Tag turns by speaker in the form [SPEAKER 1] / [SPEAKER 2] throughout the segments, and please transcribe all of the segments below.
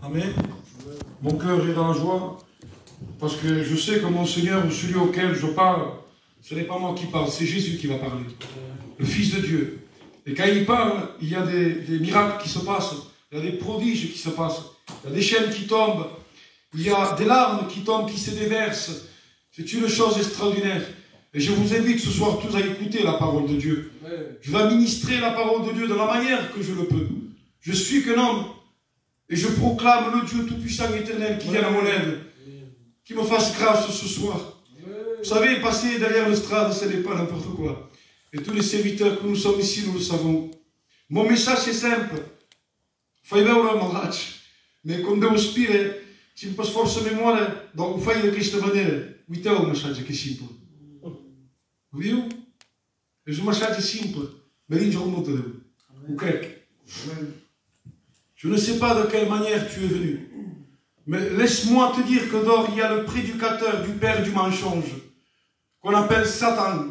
[SPEAKER 1] Amen. Mon cœur est dans la joie, parce que je sais que mon Seigneur, ou celui auquel je parle, ce n'est pas moi qui parle, c'est Jésus qui va parler, le Fils de Dieu. Et quand il parle, il y a des miracles qui se passent, il y a des prodiges qui se passent, il y a des chaînes qui tombent, il y a des larmes qui tombent, qui se déversent. C'est une chose extraordinaire. Et je vous invite ce soir tous à écouter la parole de Dieu. Je vais ministrer la parole de Dieu de la manière que je le peux. Je suis qu'un homme, et je proclame le Dieu tout-puissant éternel qui vient à mon aide, qui me fasse grâce ce soir. Vous savez, passer derrière l'estrade, ce n'est pas n'importe quoi. Et tous les serviteurs que nous sommes ici, nous le savons. Mon message est simple. Fai veure mon match. Mais comme Deus spire, si pas forse memoria, donc fai de questa maniera. Uitau un message che è simple. Viu? É um message simple. Mais il ne de Deus. O crec. Je ne sais pas de quelle manière tu es venu. Mais laisse-moi te dire que dehors, il y a le prédicateur du père du mensonge, qu'on appelle Satan.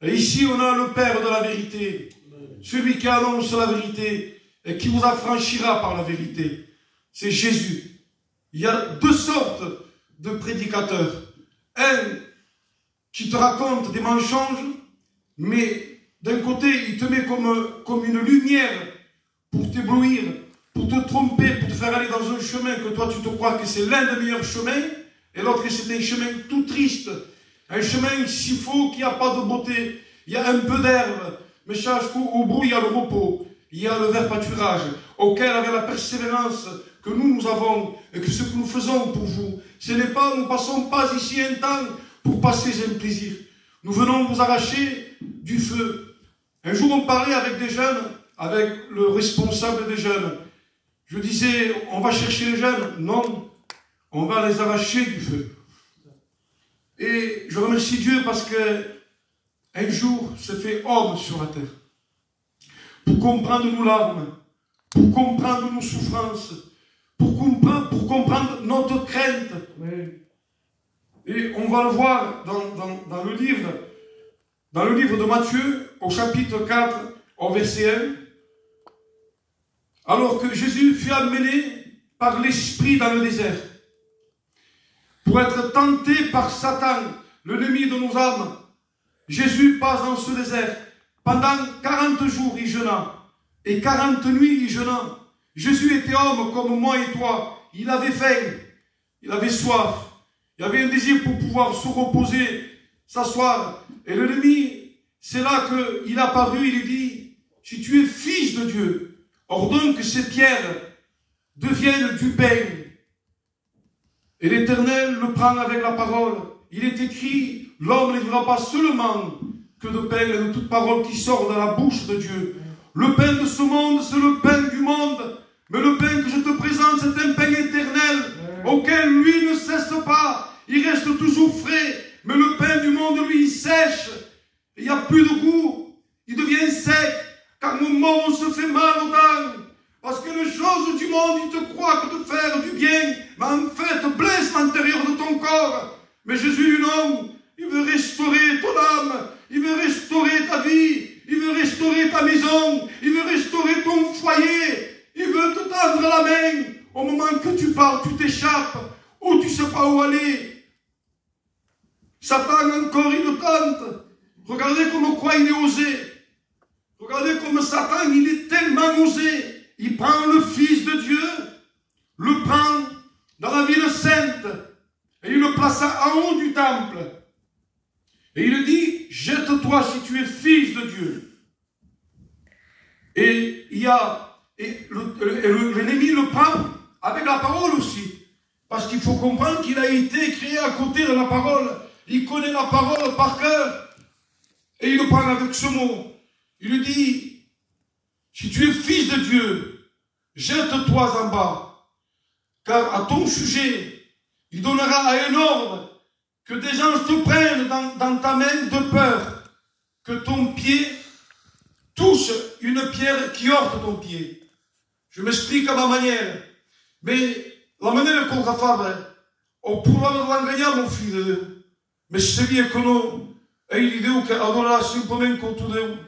[SPEAKER 1] Et ici, on a le père de la vérité, celui qui annonce la vérité et qui vous affranchira par la vérité. C'est Jésus. Il y a deux sortes de prédicateurs. Un qui te raconte des mensonges, mais d'un côté, il te met comme une lumière pour t'éblouir, pour te tromper, pour te faire aller dans un chemin que toi tu te crois que c'est l'un des meilleurs chemins, et l'autre que c'est un chemin tout triste, un chemin si faux qu'il n'y a pas de beauté, il y a un peu d'herbe, mais sache qu'au bout il y a le repos, il y a le vert pâturage, auquel avec la persévérance que nous avons, et que ce que nous faisons pour vous, ce n'est pas, nous passons pas ici un temps pour passer un plaisir, nous venons vous arracher du feu. Un jour on parlait avec des jeunes, avec le responsable des jeunes. Je disais, on va chercher les jeunes. Non, on va les arracher du feu. Et je remercie Dieu parce que un jour se fait homme sur la terre. Pour comprendre nos larmes, pour comprendre nos souffrances, pour comprendre notre crainte. Et on va le voir dans le livre de Matthieu, au chapitre 4, au verset 1. Alors que Jésus fut amené par l'Esprit dans le désert, pour être tenté par Satan, l'ennemi de nos âmes, Jésus passe dans ce désert. Pendant 40 jours, il jeûna, et 40 nuits, il jeûna. Jésus était homme comme moi et toi. Il avait faim, il avait soif, il avait un désir pour pouvoir se reposer, s'asseoir. Et l'ennemi, c'est là qu'il est apparu, il lui dit, si tu es fils de Dieu, ordonne que ces pierres deviennent du pain. Et l'Éternel le prend avec la parole. Il est écrit, l'homme ne vivra pas seulement que de pain et de toute parole qui sort de la bouche de Dieu. Le pain de ce monde, c'est le pain du monde. Mais le pain que je te présente, c'est un pain éternel, auquel lui ne cesse pas. Il reste toujours frais. Mais le pain du monde, lui, il sèche. Il n'y a plus de goût. Il devient sec. Car au moment où on se fait mal aux dents, parce que les choses du monde, ils te croient que te faire du bien, mais en fait, blesse l'intérieur de ton corps. Mais Jésus, non, il veut restaurer ton âme, il veut restaurer ta vie, il veut restaurer ta maison, il veut restaurer ton foyer, il veut te tendre la main. Au moment que tu pars, tu t'échappes, ou tu ne sais pas où aller. Satan, encore, il le tente. Regardez comme quoi il est osé. Regardez comme Satan, il est tellement osé. Il prend le Fils de Dieu, le prend dans la ville sainte, et il le plaça en haut du temple. Et il dit, jette-toi si tu es Fils de Dieu. Et l'ennemi le prend avec la parole aussi. Parce qu'il faut comprendre qu'il a été créé à côté de la parole. Il connaît la parole par cœur. Et il le prend avec ce mot. Il lui dit, si tu es fils de Dieu, jette-toi en bas, car à ton sujet, il donnera à un ordre que des anges te prennent dans ta main de peur, que ton pied touche une pierre qui heurte ton pied. Je m'explique à ma manière, mais la manière qu'on va faire, on pourra l'engager mon fils, mais c'est bien que nous, et il dit que adora simplement con tu Deus.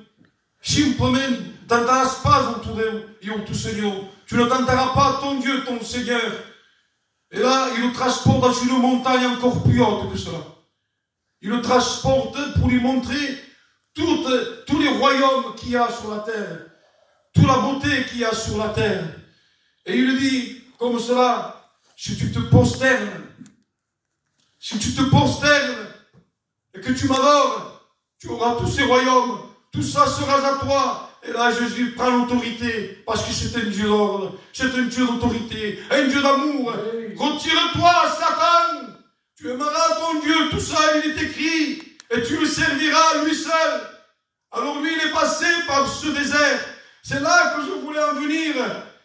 [SPEAKER 1] Simplesmente tentar as paz do teu Deus e o teu Senhor. tu ne tenteras pas ton Dieu, ton Seigneur. Et là, il le transporte dans une montagne encore plus haute que cela. Il le transporte pour lui montrer tous les royaumes qu'il y a sur la terre, toute la beauté qu'il y a sur la terre. Et il lui dit, comme cela, si tu te prosternes et que tu m'adores, tu auras tous ces royaumes, tout ça sera à toi. Et là, Jésus prend l'autorité, parce que c'est un Dieu d'ordre, c'est un Dieu d'autorité, un Dieu d'amour. Oui. Retire-toi, Satan, tu aimeras ton Dieu, tout ça, il est écrit, et tu le serviras lui seul. Alors lui, il est passé par ce désert. C'est là que je voulais en venir.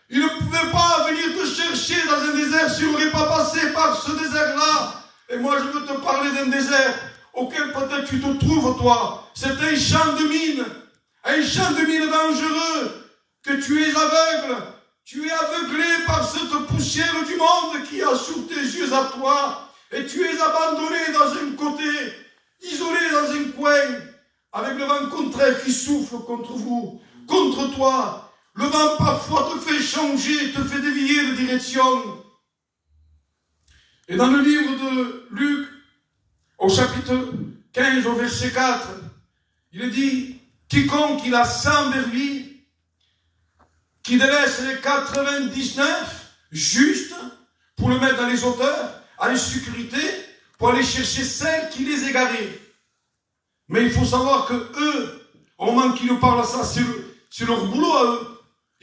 [SPEAKER 1] Il ne pouvait pas venir te chercher dans un désert s'il n'aurait pas passé par ce désert-là. Et moi, je veux te parler d'un désert auquel peut-être tu te trouves, toi. C'est un champ de mine. Un champ de mine dangereux. Que tu es aveugle. Tu es aveuglé par cette poussière du monde qui a sur tes yeux à toi. Et tu es abandonné dans un côté, isolé dans un coin, avec le vent contraire qui souffle contre vous, contre toi. Le vent parfois te fait changer, te fait dévier de direction. Et dans le livre de Luc, au chapitre 15, au verset 4, il est dit, quiconque il a 100 brebis, qui délaisse les 99 justes pour le mettre dans les hauteurs, à la sécurité, pour aller chercher celles qui les égaraient. Mais il faut savoir que eux, au moment qu'ils nous parlent à ça, c'est leur boulot à eux.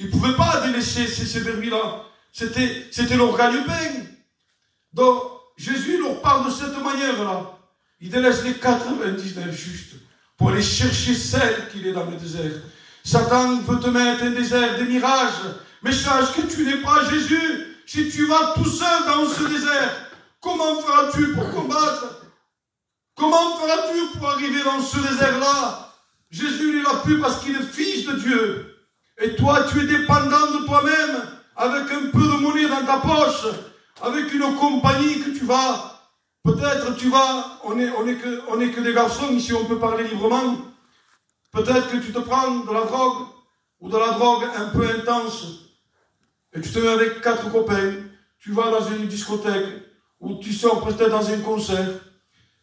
[SPEAKER 1] Ils ne pouvaient pas délaisser ces brebis-là. C'était leur gagne-pain. Donc, Jésus leur parle de cette manière-là. Il délaisse les 99 justes pour aller chercher celle qui est dans le désert. Satan veut te mettre un désert, des mirages. Mais sache que tu n'es pas Jésus. Si tu vas tout seul dans ce désert, comment feras-tu pour combattre? Comment feras-tu pour arriver dans ce désert-là? Jésus, il l'a pu parce qu'il est fils de Dieu. Et toi, tu es dépendant de toi-même, avec un peu de monnaie dans ta poche, avec une compagnie que tu vas, peut-être tu vas, on est que des garçons, ici on peut parler librement, peut-être que tu te prends de la drogue, ou de la drogue un peu intense, et tu te mets avec 4 copains, tu vas dans une discothèque, ou tu sors peut-être dans un concert,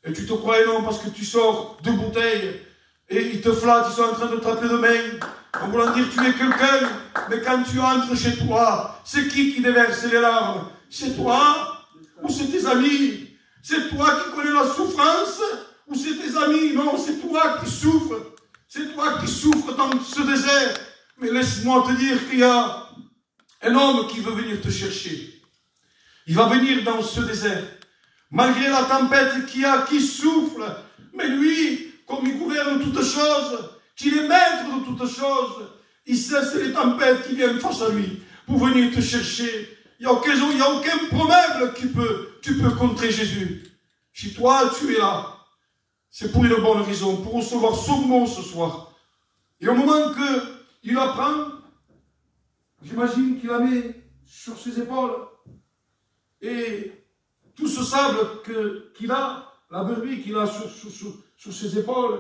[SPEAKER 1] et tu te crois énorme parce que tu sors 2 bouteilles, et ils te flattent, ils sont en train de taper de main, en voulant dire tu es quelqu'un, mais quand tu entres chez toi, c'est qui déverse les larmes? C'est toi ou c'est tes amis? C'est toi qui connais la souffrance ou c'est tes amis? Non, c'est toi qui souffres. C'est toi qui souffres dans ce désert. Mais laisse-moi te dire qu'il y a un homme qui veut venir te chercher. Il va venir dans ce désert. Malgré la tempête qu'il y a, qui souffle, mais lui, comme il gouverne toutes choses, qu'il est maître de toutes choses, il cesse les tempêtes qui viennent face à lui pour venir te chercher. Il n'y a aucun problème tu peux contrer Jésus. Si toi, tu es là, c'est pour une bonne raison, pour recevoir son mot ce soir. Et au moment qu'il apprend, j'imagine qu'il la met sur ses épaules. Et tout ce sable qu'il a, la brebis qu'il a sur ses épaules,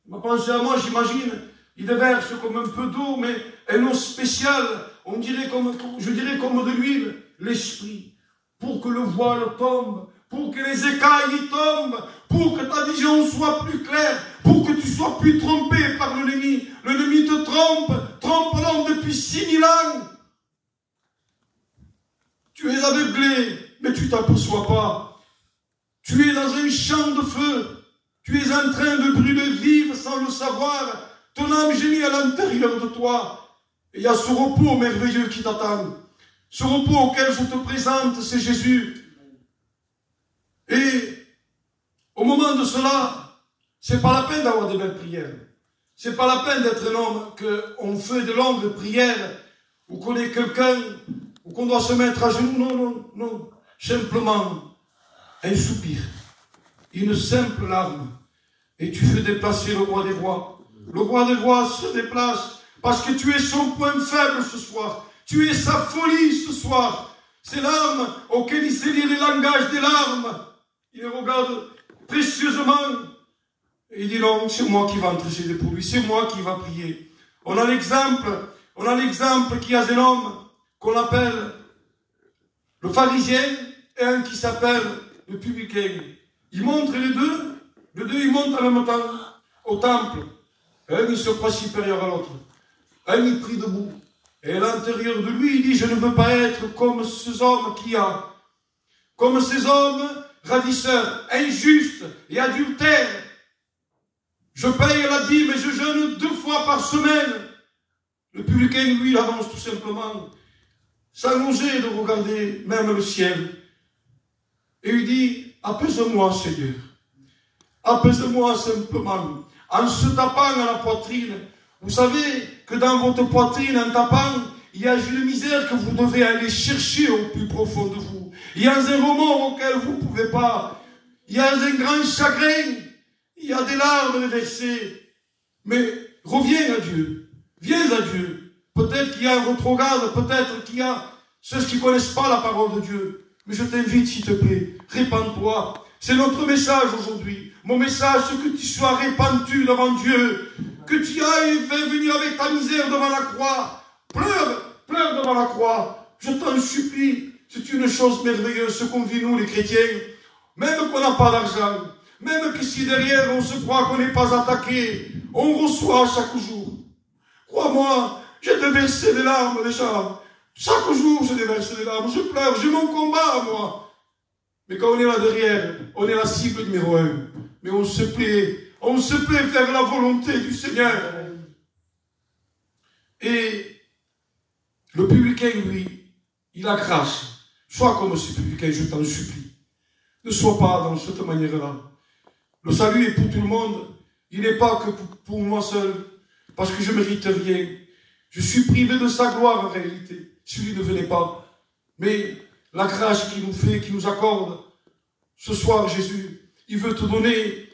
[SPEAKER 1] il m'a pensé à moi, j'imagine, il déverse comme un peu d'eau, mais un eau spéciale, je dirais comme de l'huile, l'esprit, pour que le voile tombe, pour que les écailles tombent, pour que ta vision soit plus claire, pour que tu sois plus trompé par l'ennemi. L'ennemi te trompe l'homme depuis 6000 ans. Tu es aveuglé, mais tu t'aperçois pas. Tu es dans un champ de feu. Tu es en train de brûler vive sans le savoir. Ton âme gémit à l'intérieur de toi. Et il y a ce repos merveilleux qui t'attend. Ce repos auquel je te présente, c'est Jésus. Et au moment de cela, c'est pas la peine d'avoir des belles prières. C'est pas la peine d'être un homme qu'on fait de longues prières, ou qu'on est quelqu'un, ou qu'on doit se mettre à genoux. Non, non. Simplement, un soupir, une simple larme, et tu fais déplacer le roi des rois. Le roi des rois se déplace parce que tu es son point faible ce soir. Tu es sa folie ce soir. Ces larmes auxquelles il sait lire les langages des larmes. Il les regarde précieusement. Et il dit non, c'est moi qui vais intercéder pour lui. C'est moi qui va prier. On a l'exemple qu'il y a un homme qu'on appelle le pharisien et un qui s'appelle le publicain. Ils montrent les deux ils montent en même temps au temple. Un il se croit supérieur à l'autre. Un il prie debout. Et à l'intérieur de lui, il dit, je ne veux pas être comme ces hommes comme ces hommes ravisseurs, injustes et adultères. Je paye la dîme et je jeûne 2 fois par semaine. Le publicain, lui, il avance tout simplement, sans oser de regarder même le ciel. Et il dit, apaise-moi, Seigneur. Apaise-moi simplement, en se tapant à la poitrine. Vous savez que dans votre poitrine, en tapant, il y a une misère que vous devez aller chercher au plus profond de vous. Il y a un remords auquel vous ne pouvez pas. Il y a un grand chagrin. Il y a des larmes versées. Mais reviens à Dieu. Viens à Dieu. Peut-être qu'il y a un rétrograde, peut-être qu'il y a ceux qui ne connaissent pas la parole de Dieu. Mais je t'invite, s'il te plaît, répands-toi. C'est notre message aujourd'hui. Mon message, c'est que tu sois répandu devant Dieu. Que tu ailles venir avec ta misère devant la croix. Pleure devant la croix. Je t'en supplie. C'est une chose merveilleuse, ce qu'on vit nous, les chrétiens. Même qu'on n'a pas d'argent. Même que si derrière on se croit qu'on n'est pas attaqué, on reçoit chaque jour. Crois-moi, j'ai déversé des larmes déjà. Chaque jour, je déverse des larmes. Je pleure, j'ai mon combat à moi. Mais quand on est là derrière, on est la cible numéro 1. Mais on se plaît faire la volonté du Seigneur. Et le publicain, lui, il a grâce. Sois comme ce publicain, je t'en supplie. Ne sois pas dans cette manière-là. Le salut est pour tout le monde. Il n'est pas que pour moi seul. Parce que je ne mérite rien. Je suis privé de sa gloire en réalité. Si lui ne venait pas. Mais la grâce qu'il nous fait, qu'il nous accorde, ce soir, Jésus, il veut te donner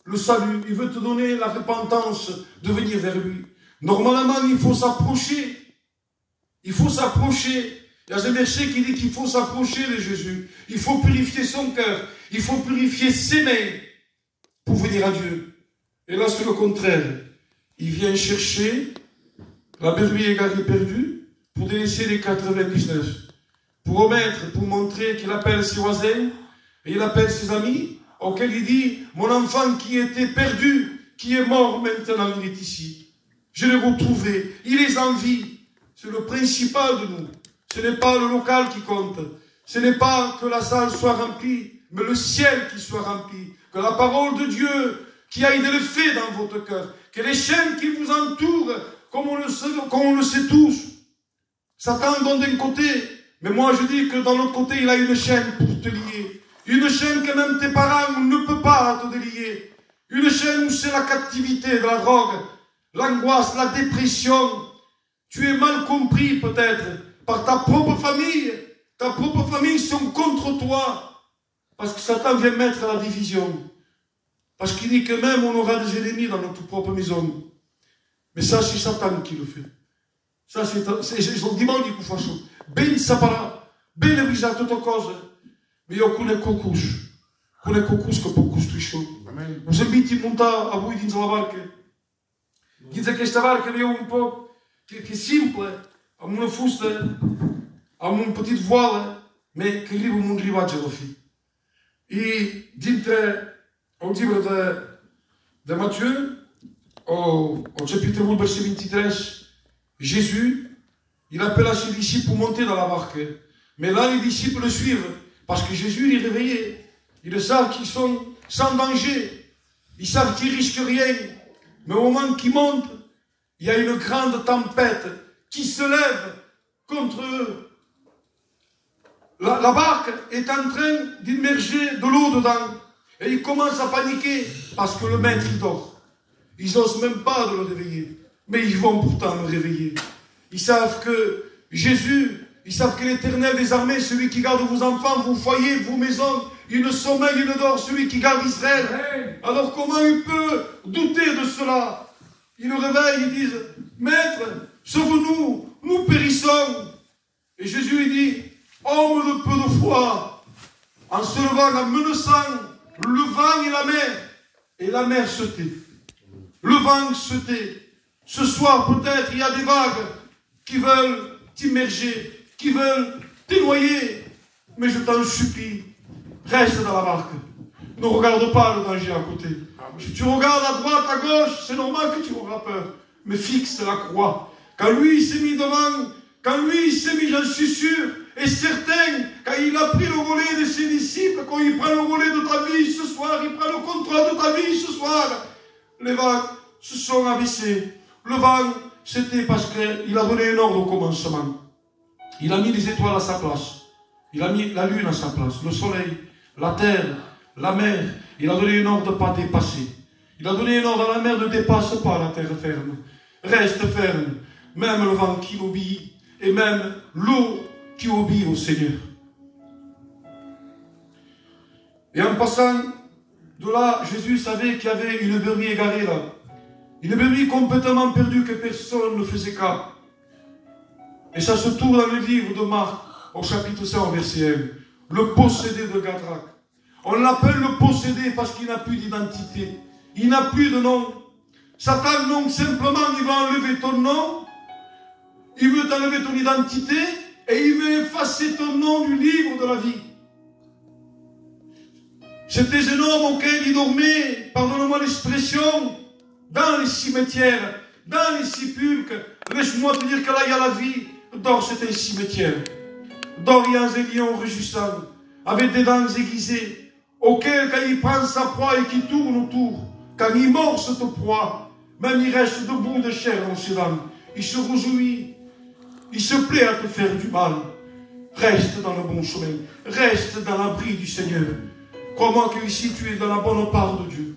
[SPEAKER 1] le salut, il veut te donner la repentance de venir vers lui. Normalement, il faut s'approcher. Il faut s'approcher. Il y a un verset qui dit qu'il faut s'approcher de Jésus. Il faut purifier son cœur. Il faut purifier ses mains pour venir à Dieu. Et là, c'est le contraire. Il vient chercher la brebis égarée perdue pour délaisser les 99. Pour remettre, pour montrer qu'il appelle ses voisins et il appelle ses amis, auquel il dit, mon enfant qui était perdu, qui est mort maintenant, il est ici. Je l'ai retrouvé, il est en vie. C'est le principal de nous. Ce n'est pas le local qui compte. Ce n'est pas que la salle soit remplie, mais le ciel qui soit rempli. Que la parole de Dieu qui aille de le fait dans votre cœur. Que les chaînes qui vous entourent, comme on le sait tous. Satan donne d'un côté, mais moi je dis que dans l'autre côté, il a une chaîne pour te lier. Une chaîne que même tes parents ne peuvent pas te délier. Une chaîne où c'est la captivité de la drogue, l'angoisse, la dépression. Tu es mal compris peut-être par ta propre famille. Ta propre famille sont contre toi. Parce que Satan vient mettre la division. Parce qu'il dit que même on aura des ennemis dans notre propre maison. Mais ça, c'est Satan qui le fait. Ça, c'est il demande di faccio. Ben saprà, bene bisogna tutto cose. Ma io con le cocus che può costruire. Us inviti a montare a voi dins la barca. Dins aquesta barca veieu un poc que és simple, amb una fusta, amb un petit voile, mais que arriba amb un ribatge a la fi. I dintre el llibre de Matthieu, au chapitre 8, verset 23, Jésus, il appelle à ses disciples pour monter dans la barque. Mais là, les disciples le suivent, parce que Jésus les réveillait. Ils savent qu'ils sont sans danger. Ils savent qu'ils risquent rien. Mais au moment qu'ils montent, il y a une grande tempête qui se lève contre eux. La barque est en train d'immerger de l'eau dedans. Et ils commencent à paniquer parce que le maître il dort. Ils n'osent même pas de le réveiller. Mais ils vont pourtant le réveiller. Ils savent que Jésus, ils savent que l'Éternel des armées, celui qui garde vos enfants, vos foyers, vos maisons, il ne sommeille, il ne dort, celui qui garde Israël. Alors comment il peut douter de cela? Ils le réveillent, ils disent, Maître, sauve-nous, nous périssons. Et Jésus lui dit, homme de peu de foi, en se levant, en menaçant le vent et la mer. Et la mer se tait. Le vent se tait. Ce soir, peut-être, il y a des vagues qui veulent t'immerger.
[SPEAKER 2] qui veulent te noyer. Mais je t'en supplie, reste dans la barque. Ne regarde pas le danger à côté. Si tu regardes à droite, à gauche, c'est normal que tu auras peur. Mais fixe la croix. Quand lui il s'est mis devant, quand lui il s'est mis, j'en suis sûr, et certain, quand il a pris le relais de ses disciples, quand il prend le relais de ta vie ce soir, il prend le contrôle de ta vie ce soir, les vagues se sont abaissées. Le vent, c'était parce qu'il a donné un ordre au commencement. Il a mis les étoiles à sa place. Il a mis la lune à sa place, le soleil, la terre, la mer. Il a donné un ordre de ne pas dépasser. Il a donné un ordre à la mer, ne dépasse pas la terre ferme. Reste ferme. Même le vent qui obéit, et même l'eau qui obéit au Seigneur. Et en passant de là, Jésus savait qu'il y avait une brebis égarée là. Une brebis complètement perdue que personne ne faisait cas. Et ça se trouve dans le livre de Marc, au chapitre 5, verset 1. Le possédé de Gadrak. On l'appelle le possédé parce qu'il n'a plus d'identité. Il n'a plus de nom. Satan, donc, simplement, il va enlever ton nom. Il veut t'enlever ton identité. Et il veut effacer ton nom du livre de la vie. C'était un homme auquel il dormait, pardonnez-moi l'expression, dans les cimetières, dans les sépulcres. Laisse-moi te dire que là, il y a la vie. Dors, c'est un cimetière. Dors, il y a un lion rugissant, avec des dents aiguisées, auquel, quand il prend sa proie et qu'il tourne autour, quand il mord cette proie, même il reste debout de chair dans ses dents. Il se réjouit. Il se plaît à te faire du mal. Reste dans le bon chemin. Reste dans l'abri du Seigneur. Crois-moi que ici, tu es dans la bonne part de Dieu.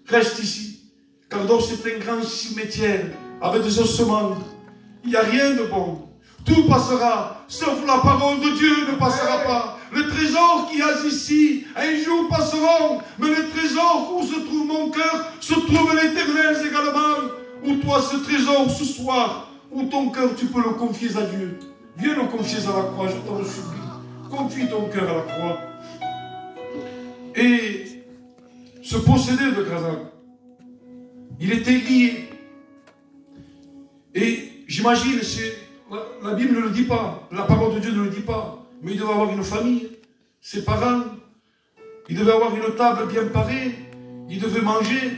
[SPEAKER 2] Reste ici. Car donc c'est un grand cimetière avec des ossements. Il n'y a rien de bon. Tout passera, sauf la parole de Dieu ne passera pas. Le trésor qu'il y a ici, un jour passeront, mais le trésor où se trouve mon cœur, se trouve l'Éternel également. Où toi, ce trésor, ce soir, où ton cœur, tu peux le confier à Dieu. Viens le confier à la croix, je t'en supplie. Confie ton cœur à la croix. Et ce possédé de Gadrak, il était lié. Et j'imagine, la Bible ne le dit pas, la parole de Dieu ne le dit pas, mais il devait avoir une famille, ses parents, il devait avoir une table bien parée, il devait manger.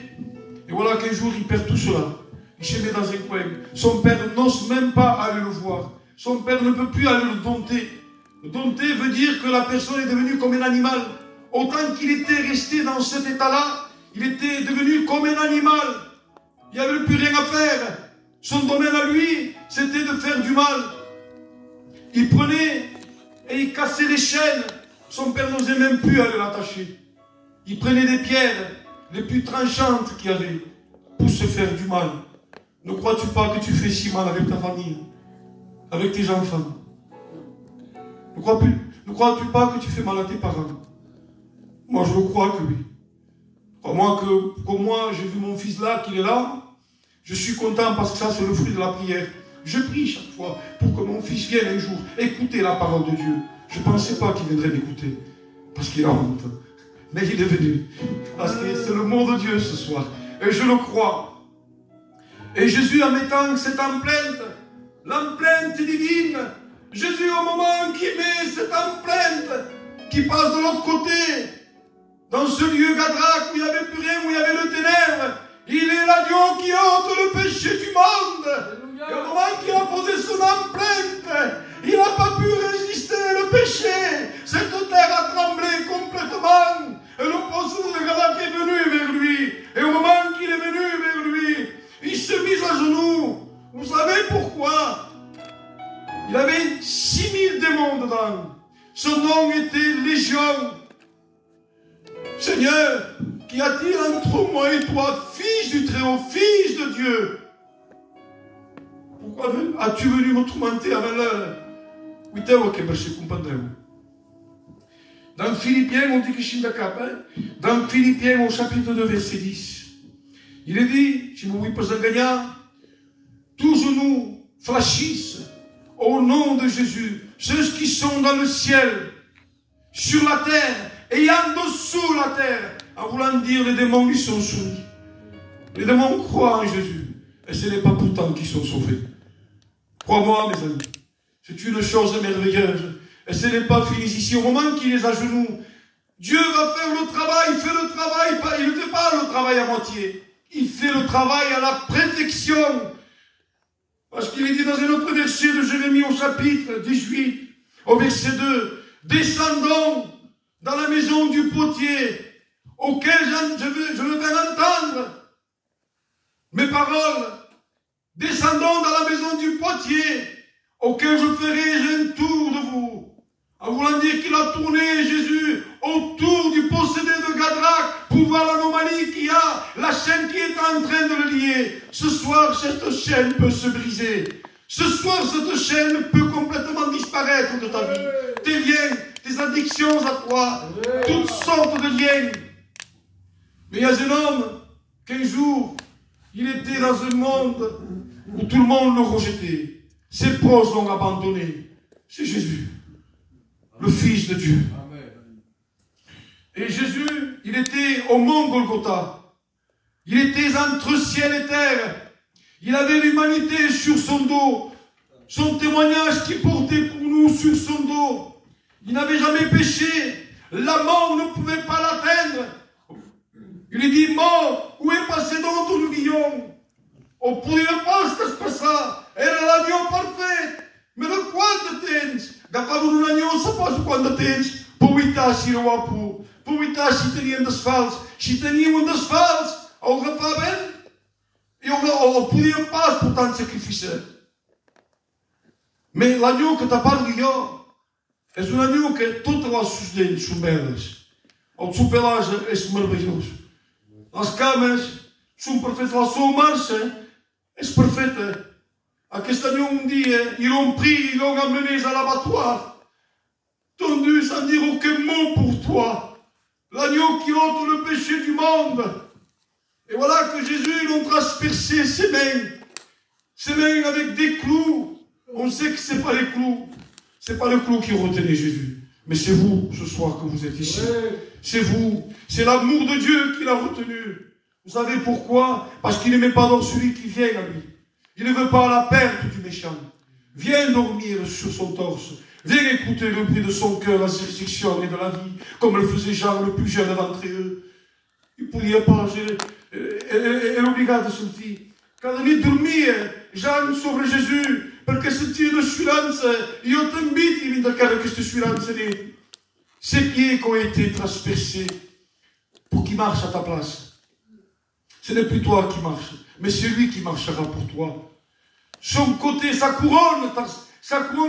[SPEAKER 2] Et voilà qu'un jour, il perd tout cela. Il se met dans un coin. Son père n'ose même pas aller le voir. Son père ne peut plus aller le dompter. Le dompter veut dire que la personne est devenue comme un animal. Autant qu'il était resté dans cet état-là, il était devenu comme un animal. Il n'y avait plus rien à faire. Son domaine à lui, c'était de faire du mal. Il prenait et il cassait les chaînes. Son père n'osait même plus aller l'attacher. Il prenait des pierres les plus tranchantes qu'il y avait pour se faire du mal. Ne crois-tu pas que tu fais si mal avec ta famille, avec tes enfants? Ne crois-tu pas que tu fais mal à tes parents? Moi, je le crois que oui. Crois-moi que, comme moi, j'ai vu mon fils là, qu'il est là, je suis content parce que ça, c'est le fruit de la prière. Je prie chaque fois pour que mon fils vienne un jour écouter la parole de Dieu. Je ne pensais pas qu'il viendrait m'écouter, parce qu'il a honte. Mais il est venu, parce que c'est le mot de Dieu ce soir. Et je le crois. Et Jésus, en mettant cette empreinte, l'empreinte divine, Jésus, au moment qu'il met cette empreinte, qui passe de l'autre côté, dans ce lieu Gadrak où il n'y avait plus rien, où il y avait le ténèbre, il est l'agneau qui ôte le péché du monde. Et au moment qu'il a posé son empreinte, il n'a pas pu résister le péché. Cette terre a tremblé complètement. Et le possédé de Gadrak est venu vers lui. Et au moment qu'il est venu vers lui, il se mit à genoux. Vous savez pourquoi? Il avait 6000 démons dedans. Son nom était Légion. Seigneur, qu'y a-t-il entre moi et toi, fils du Très-Haut, fils de Dieu? Pourquoi as-tu venu me tourmenter avec l'heure? Dans Philippiens, on dit que je suis d'accord. Dans Philippiens, au chapitre 2, verset 10, il est dit, si vous pouvez gagner, tous genoux fléchissent au nom de Jésus, ceux qui sont dans le ciel, sur la terre, et en dessous la terre, en voulant dire les démons lui sont soumis. Les démons croient en Jésus, et ce n'est pas pourtant qu'ils sont sauvés. Crois-moi, mes amis, C'est une chose merveilleuse. Et ce n'est pas fini ici. Au moment qu'il est à genoux, Dieu va faire le travail, il fait le travail, il ne fait pas le travail à moitié. Il fait le travail à la perfection. Parce qu'il est dit dans un autre verset de Jérémie au chapitre 18, au verset 2, « Descendons dans la maison du potier, auquel je veux faire entendre mes paroles. Descendons dans la maison du potier, auquel je ferai un tour de vous. » En voulant dire qu'il a tourné Jésus autour du possédé de Gadrak pour voir l'anomalie qu'il y a, la chaîne qui est en train de le lier. Ce soir, cette chaîne peut se briser. Ce soir, cette chaîne peut complètement disparaître de ta vie. Tes liens, tes addictions à toi, toutes sortes de liens. Mais il y a un homme qu'un jour, il était dans un monde où tout le monde le rejetait. Ses proches l'ont abandonné. C'est Jésus, le Fils de Dieu. Et Jésus, il était au mont Golgotha. Il était entre ciel et terre. Il avait l'humanité sur son dos. Son témoignage qu'il portait pour nous sur son dos. Il n'avait jamais péché. La mort ne pouvait pas l'atteindre. Il lui dit, mort, où est passé donc ton lion? On ne pouvait pas se passar. Era l'agneau parfait. Mais le quanto tens? Agafava un agneau, sapos quanto tens? Puitar si no apu. Puitar si tenia desfals. Si tenia un desfals, el agafaven i el podien pas portar en sacrifici. Mais l'agneau que t'ha parlat jo és un agneau que totes les seus dents són verdes. El seu pelatge és meravellós. Les cames són perfectes. La seva marxa és perfecta. Aquest agneau un dia, ils l'ont pris, ils l'ont amené à l'abattoir. Tendu sans dire aucun mot pour toi. L'agneau qui ôte le péché du monde. Et voilà que Jésus, ils l'ont transpercé ses mains avec des clous. On sait que ce n'est pas les clous. Ce n'est pas le clou qui retenait Jésus. Mais c'est vous, ce soir, que vous êtes ici. C'est vous. C'est l'amour de Dieu qui l'a retenu. Vous savez pourquoi? Parce qu'il n'aimait pas donc celui qui vient à lui. Il ne veut pas la perte du méchant. Viens dormir sur son torse. Viens écouter le bruit de son cœur, la résurrection et de la vie, comme le faisait Jean, le plus jeune d'entre eux. Il ne pouvait pas. Era obrigado a sentir. Cada nit dormia Jean sobre Jésus, perquè sentia una assurança. I jo també tinc encara aquesta assurança nit. Ces pieds qui ont été transpercés pour qu'il marche à ta place. Ce n'est plus toi qui marche, mais c'est lui qui marchera pour toi. Son côté, sa couronne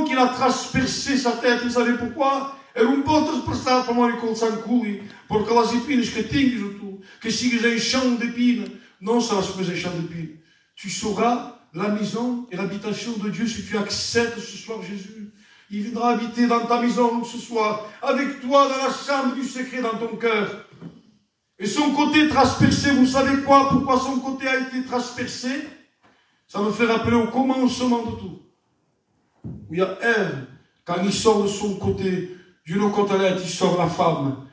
[SPEAKER 2] qu'il a transpercé sa tête, vous savez pourquoi? Era pot transperçar per moure col sant culi, perquè les épines que tinguis a tu, que siguis un champ d'épines, non seràs més un champ d'épines. Tu sauras la maison et l'habitation de Dieu si tu acceptes ce soir Jésus. Il viendra habiter dans ta maison ce soir, avec toi dans la chambre du secret dans ton cœur. Et son côté transpercé, vous savez quoi? Pourquoi son côté a été transpercé? Ça me fait rappeler au commencement de tout. Où il y a Ève, quand il sort de son côté, d'une côtelette, il sort la femme.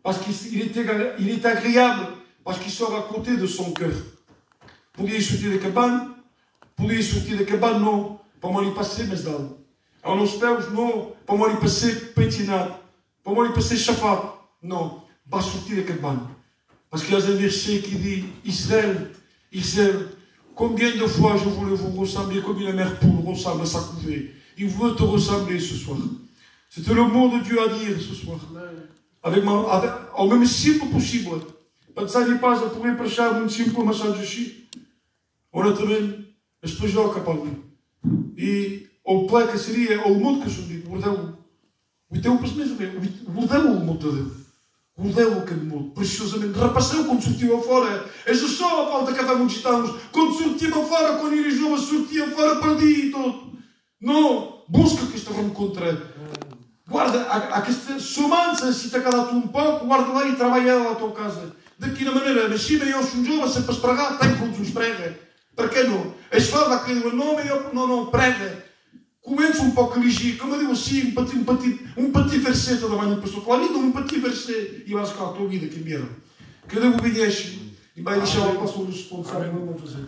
[SPEAKER 2] Parce qu'il est agréable, parce qu'il sort à côté de son cœur. Podia sortir de cabane? Podia sortir de cabane, non. Para m'ho passer més dalt. Als peus, no. Para m'ho passer pentinat. Para m'ho passer xafat. Non. Va sortir de cabane. Parce qu'il y a un verset qui dit, Israël, combien de fois je voulais vous ressembler comme une mère poule ressemble à sa couvée. Il veut te ressembler ce soir. C'était le mot de Dieu à dire ce soir. Au même simple possible. Pensați pas, je pourrais prêcher un simple message ici. Honestament, és per jo que parlo. I el ple que seria, el mot que s'ho dic, guardeu pas més o menys, guardeu el mot de Déu. Guardeu aquest mot, preciosament. Repasseu quan sortiu a fora. És això la falta que fem uns gitanos. Quan sortim a fora, quan era jove, sortia a fora per dir i tot. No, busca aquesta rencontre. Guarda, aquesta somança, si t'ha quedat un poc, guarda-la i treballa a la tua casa. De quina manera? Així, jo som jove, sempre es pregar, tanco els ulls, prega. Per què no? És fort que diuen, no, prega. Comença un poc a llegir, com diu així, un petit verset te demani per sota la nit, un petit verset, i vas que la tua vida canviarà. Que Déu ho beneixi, i vai deixar el pastor responsable, no ho fazer.